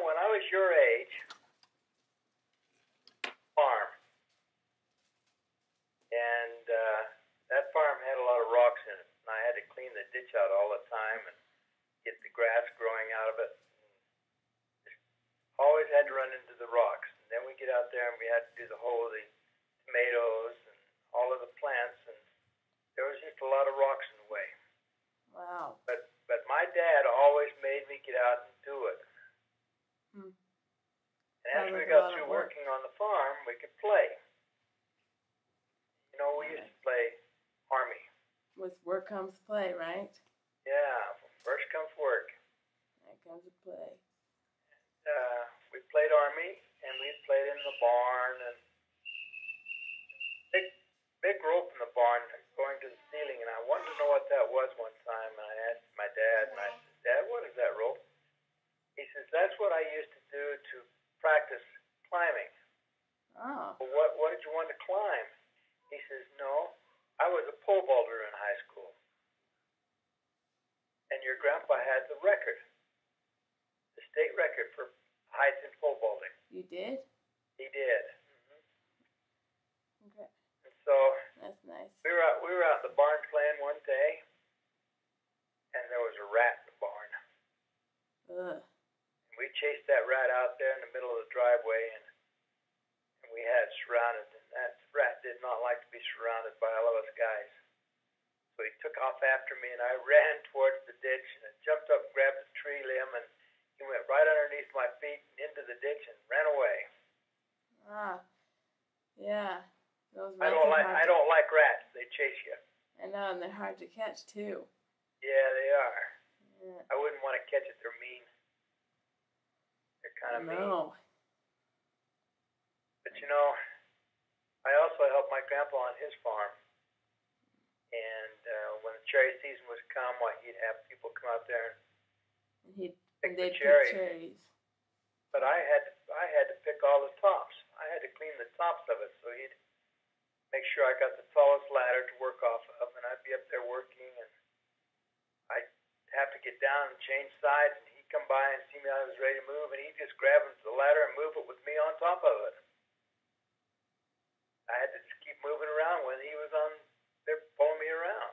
when I was your age, farm, and that farm had a lot of rocks in it, and I had to clean the ditch out all the time and get the grass growing out of it. Always had to run into the rocks. And then we get out there and we had to do the whole of the tomatoes and all of the plants, and there was just a lot of rocks in the way. Wow. But my dad always made me get out and do it. Hmm. And after we got through working on the farm, we could play. You know, we used to play Army. With work comes play, right? Yeah, first comes work. There comes a play. We played Army, and we played in the barn, and big rope in the barn going to the ceiling, and I wanted to know what that was one time, and I asked my dad, and I said, Dad, what is that rope? He says, that's what I used to do to practice climbing. Oh. Well, what did you want to climb? He says, no, I was a pole vaulter in high school, and your grandpa had the record, the state record for height in pole vaulting. You did? He did. Okay. And so that's nice. We were out in the barn playing one day, and there was a rat in the barn. Ugh. And we chased that rat out there in the middle of the driveway, and we had it surrounded. And that rat did not like to be surrounded by all of us guys. So he took off after me, and I ran towards the ditch, and I jumped up and grabbed a tree limb, and he went right underneath my feet and into the ditch and ran away. Ah, yeah. Those I don't like rats. They chase you. I know, and they're hard to catch too. Yeah, they are. Yeah. I wouldn't want to catch it. They're mean. They're kind of mean. But you know, I also helped my grandpa on his farm. And when the cherry season was come, he'd have people come out there and they'd pick cherries. But I had to pick all the tops. I had to clean the tops of it, so he'd make sure I got the tallest ladder to work off of, and I'd be up there working, and I'd have to get down and change sides, and he'd come by and see me I was ready to move, and he'd just grab the ladder and move it with me on top of it. I had to just keep moving around when he was on there pulling me around.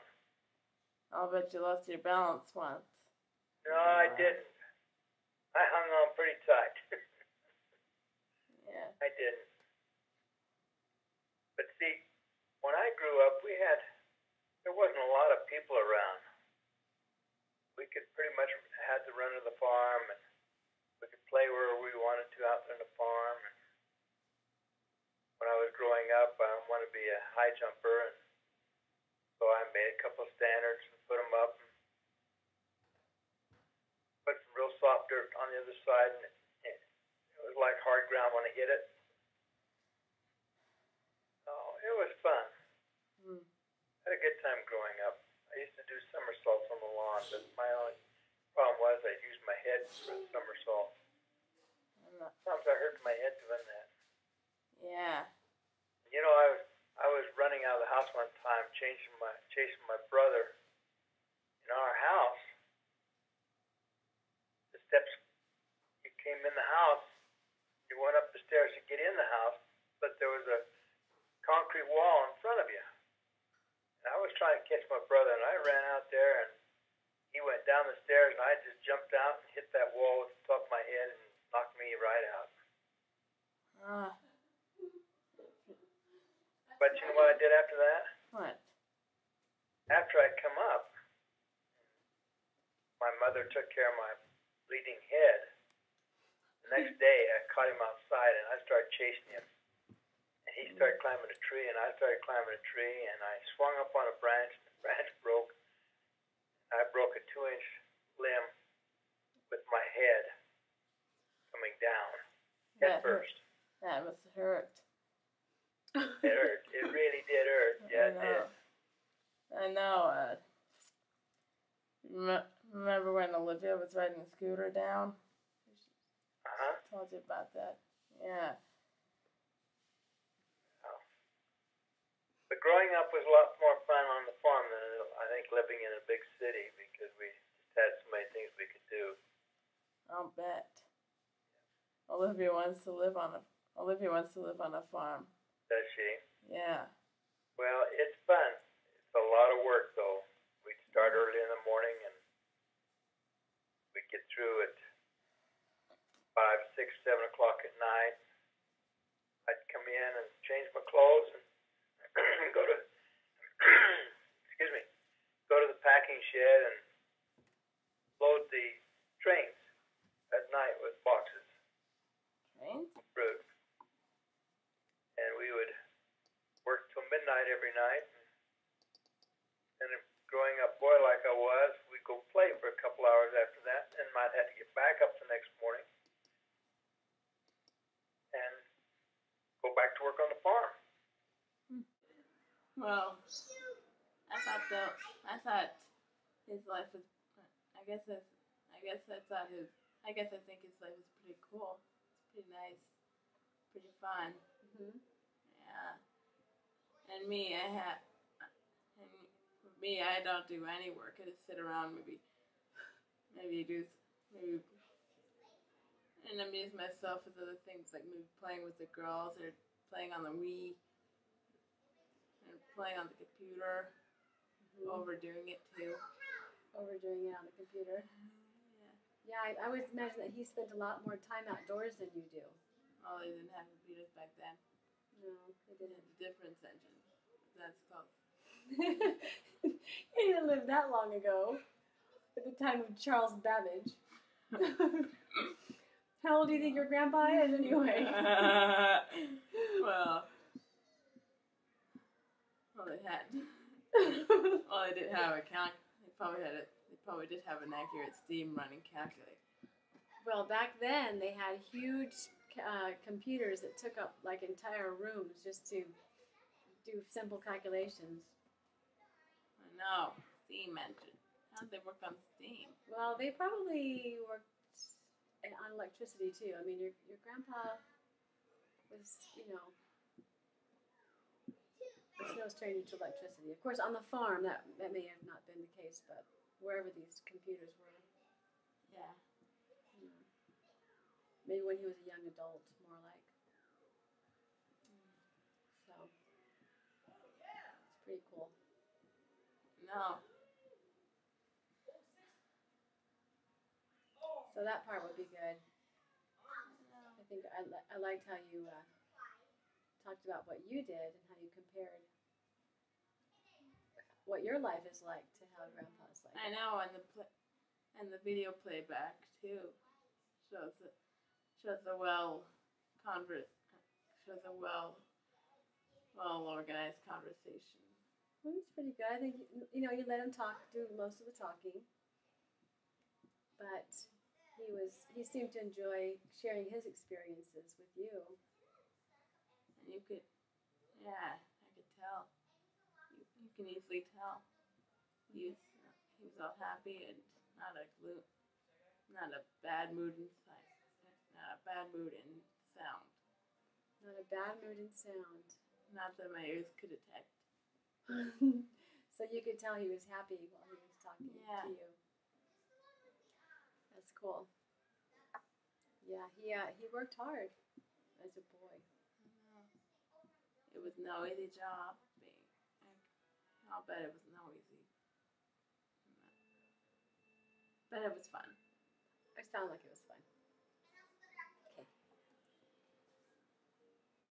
I'll bet you lost your balance once. No, I didn't. I hung on pretty tight. Yeah. I didn't. But see, when I grew up, there wasn't a lot of people around. We could pretty much had the run of the farm, and we could play where we wanted to out there in the farm. And when I was growing up, I wanted to be a high jumper, and so I made a couple of standards and put them up. And put some real soft dirt on the other side, and it was like hard ground when I hit it. Oh, it was fun. I had a good time growing up. I used to do somersaults on the lawn, but my only problem was I'd use my head for a somersault. Sometimes I hurt my head doing that. Yeah. You know, I was running out of the house one time, chasing my brother. In our house, the steps, you came in the house, you went up the stairs to get in the house, but there was a concrete wall in front of you. And I was trying to catch my brother, and I ran out there, and he went down the stairs, and I just jumped out and hit that wall with the top of my head and knocked me right out. But you know what I did after that? What? After I come up, my mother took care of my bleeding head. The next day, I caught him outside, and I started chasing him. And he started climbing a tree, and I started climbing a tree, and I swung up on a branch, and the branch broke. I broke a 2-inch limb with my head coming down, head first. That must have hurt. It hurt. It really did hurt. Yeah, it did. I know. Remember when Olivia was riding the scooter down? Uh-huh. I told you about that. Yeah. Oh. But growing up was a lot more fun on the farm than I think living in a big city, because we just had so many things we could do. I'll bet. Olivia wants to live on a farm. Does she? Yeah. Well, it's fun. It's a lot of work, though. We'd start early in the morning, and we'd get through at 5, 6, 7 o'clock at night. I'd come in and change my clothes and go to excuse me, go to the packing shed and load the trains at night with boxes Trains? of fruit. And we would work till midnight every night. And growing up boy like I was, we'd go play for a couple hours after that, and might have to get back up the next morning and go back to work on the farm. Well, I thought his life was. I guess I think his life was pretty cool. It's pretty nice, pretty fun. Mm-hmm. Yeah. And for me, I don't do any work. I just sit around, maybe and amuse myself with other things like maybe playing with the girls or playing on the Wii and playing on the computer. Mm-hmm. Overdoing it too. Overdoing it on the computer. Yeah, I always imagine that he spent a lot more time outdoors than you do. Oh, they didn't have computers back then. No, they They didn't. had the difference engine. That's called. He didn't live that long ago. At the time of Charles Babbage. How old do you think your grandpa is anyway? well, they had. Well, they did have a They probably did have an accurate steam running calculator. Well, back then they had huge computers that took up like entire rooms just to do simple calculations. I know. Steam engine. How'd they work on steam? Well, they probably worked on electricity too. I mean, your grandpa was, was no stranger to electricity. Of course, on the farm that may have not been the case, but wherever these computers were. Yeah. Maybe when he was a young adult, more like. So, it's pretty cool. No. So that part would be good. I think I liked how you talked about what you did and how you compared what your life is like to how Grandpa's life. I know, and the video playback too shows a well organized conversation. Well, it's pretty good. I think you let him do most of the talking, but he seemed to enjoy sharing his experiences with you. And I could tell. You can easily tell. He was all happy and not a bad mood inside. Not a bad mood in sound. Not a bad mood in sound. Not that my ears could detect. So you could tell he was happy while he was talking to you. That's cool. Yeah, he worked hard as a boy. It was no easy job. I'll bet it was no easy. But it was fun. It sounded like it was fun.